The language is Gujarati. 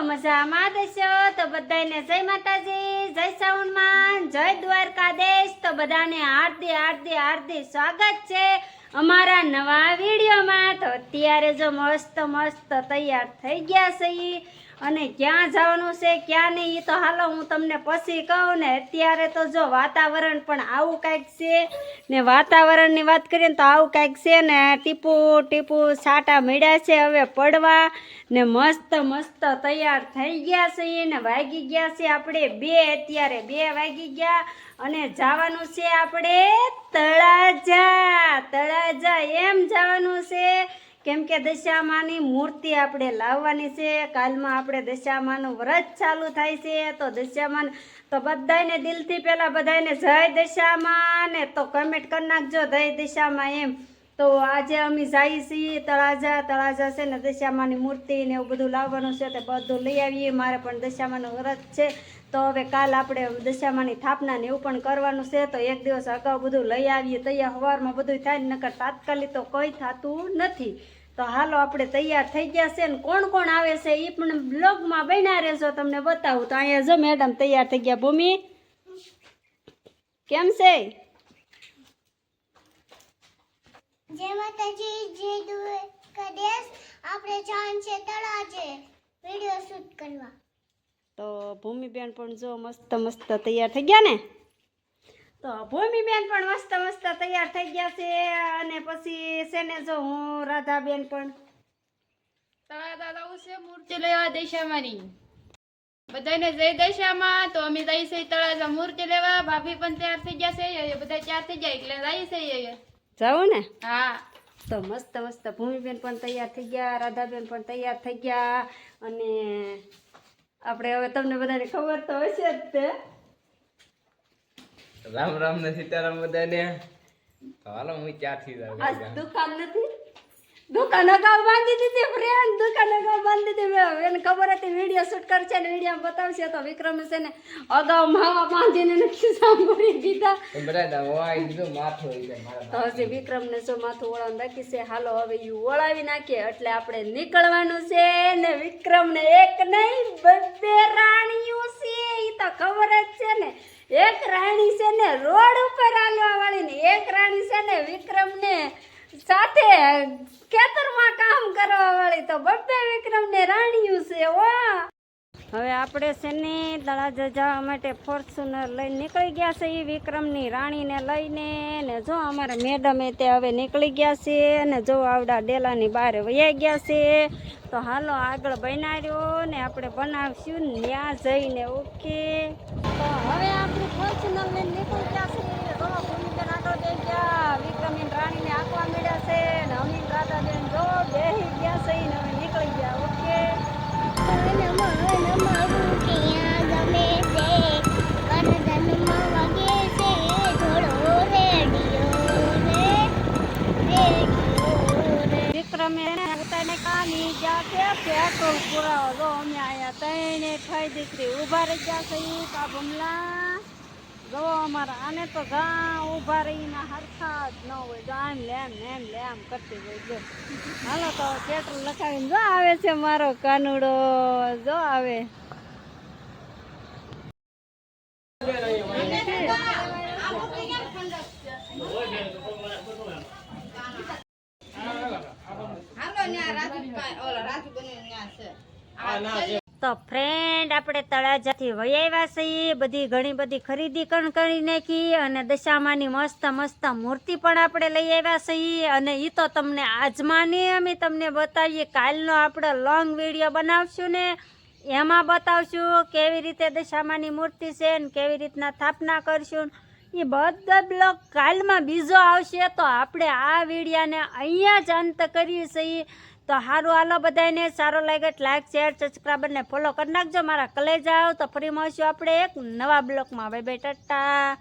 મજામાં દેશો તો બધાને જય માતાજી, જય શ્રાવણમાં, જય દ્વારકાધીશ। તો બધાને હાર્દિક સ્વાગત છે અમારા નવા વિડીયોમાં। તો અત્યારે જો મસ્ત તૈયાર થઈ ગયા છે અને ક્યાં જવાનું છે ક્યાં નહીં એ તો હાલો હું તમને પછી કહું ને। અત્યારે તો જો વાતાવરણ પણ આવું કંઈક છે ને વાતાવરણની વાત કરીએ ને તો આવું કંઈક છે ને ટીપુ છાંટા મળ્યા છે હવે પડવા ને મસ્ત તૈયાર થઈ ગયા છે ને વાગી ગયા છે આપણે 2 અત્યારે 2 વાગી ગયા અને જવાનું છે આપણે તળાજા એમ જવાનું છે કેમ કે દશામાની મૂર્તિ આપણે લાવવાની છે। કાલમાં આપણે દશામાનું વ્રત ચાલુ થાય છે તો દશામાન તો બધાને દિલથી પહેલા બધાને જય દશામાં ને તો કમેન્ટ કરી નાખજો જય દશામાં એમ। તો આજે અમે જઈએ છીએ તળાજા છે ને દશામાની મૂર્તિ ને એવું બધું લાવવાનું છે તો બધું લઈ આવીએ। મારે પણ દશામાનું વ્રત છે તો હવે કાલ આપણે દશામાની સ્થાપના ને એવું પણ કરવાનું છે તો એક દિવસ અગાઉ બધું લઈ આવીએ। તૈયાર સવારમાં બધું થાય નકર તાત્કાલિક તો કોઈ થતું નથી। તો હાલો આપણે તૈયાર થઈ ગયા છે ને કોણ આવે છે એ પણ બ્લોગમાં બન્યા રહેશો તમને બતાવું। તો અહીંયા જો મેડમ તૈયાર થઈ ગયા। ભૂમિ કેમ છે? જય માતાજી, જય દ્વારકાધીશ। આપણે જાન છે તળાજે વિડિયો શૂટ કરવા। તો ભૂમિબેન પણ જો મસ્ત તૈયાર થઈ ગયા ને। તો ભૂમિબેન પણ મસ્ત તૈયાર થઈ ગયા છે અને પછી છે ને જો હું રાધાબેન પણ તળાજા છે મૂર્તિ લેવા દશામાની। બધાને જય દશામાં। તો અમે જઈએ છીએ તળાજા મૂર્તિ લેવા। ભાભી પણ તૈયાર થઈ ગયા છે, બધા તૈયાર થઈ ગયા એટલે જઈએ છીએ જાવું ને। હા તો મસ્ત ભૂમિબેન પણ તૈયાર થઈ ગયા, રાધાબેન પણ તૈયાર થઈ ગયા અને આપણે હવે તમને બધાને ખબર તો હશે જ તે રામ ને સીતારામ બધાને। તો હાલો હું ત્યાંથી આજ દુકાન નથી, દુકાન અગાઉ બાંધી દીધી ફ્રેન્ડ, દુકાન અગાઉ બાંધી દીધી। એને ખબર હતી વિડીયો શૂટ કરશે ને વિડીયો બતાવશે તો વિક્રમ છે ને અગાઉ માવા બાંધીને નથી સાંભળી દીધા તો હજી વિક્રમને જો માથું ઓળાવવાનું બાકી છે। હાલો હવે એ ઓળાવી નાખીએ એટલે આપણે નીકળવાનું છે ને વિક્રમને એક નહીં 2 રાણીઓ છે એ તો ખબર જ છે ને। એક રાણી છે ને રોડ ઉપર હાલવા વાળી ને એક રાણી છે ને વિક્રમને સાથે ખેતરમાં કામ કરવા વાળી। તો 2 વિક્રમને રાણીઓ છે ઓ। હવે આપણે છે ને તળાજા જવા માટે ફોર્ચ્યુનર લઈને નીકળી ગયા છે એ વિક્રમની રાણીને લઈને ને જો અમારા મેડમે તે હવે નીકળી ગયા છે અને જો આવડા ડેલાની બહાર વયા ગયા છે। તો હાલો આગળ બનાવ્યો ને આપણે બનાવશું ત્યાં જઈને ઓકે। તો હવે આપણે ફોર્ચ્યુનર લઈને નીકળી ગયા છે। જો ભૂમિબેન આગળ બે ગયા, વિક્રમની રાણીને આંકવા મળ્યા છે ને અમીન રાધાબેન જો બેસી ગયા છે ને હવે નીકળી ગયા ઓકે। વિક્રમે પોતાને કામી ગયા છે પેટ્રોલ પુરાવો। જો અમે અહીંયા 3 થઈ દીકરી ઊભા રહી ગયા છે કા બમલા જો અમારા આને તો ગા ઊભા રહીને હરખા જ ન હોય જો આમ લેમ કરતી હોય જો। હાલો તો પેટ્રોલ લખાવીને જો આવે છે મારો કાનુડો જો આવે। તો ફ્રેન્ડ આપણે તળાજાથી વહી આવ્યા છીએ, બધી ઘણી બધી ખરીદી પણ કરી નાખી અને દશામાની મસ્ત મૂર્તિ પણ આપણે લઈ આવ્યા છીએ અને એ તો તમને આજમાં નહીં અમે તમને બતાવીએ, કાલનો આપણે લોંગ વિડીયો બનાવશું ને એમાં બતાવશું કેવી રીતે દશામાની મૂર્તિ છે ને કેવી રીતના સ્થાપના કરશું એ બધા બ્લોગ કાલમાં બીજો આવશે। તો આપણે આ વિડીયાને અહીંયા જ અંત કરીએ છીએ। તો સારું હાલો બધાને સારો લાગે લાઈક શેર સબસ્ક્રાઈબર ને ફોલો કરી નાખજો મારા કલેજા। તો ફરી મળશું આપણે એક નવા બ્લોગમાં। Bye bye Tata.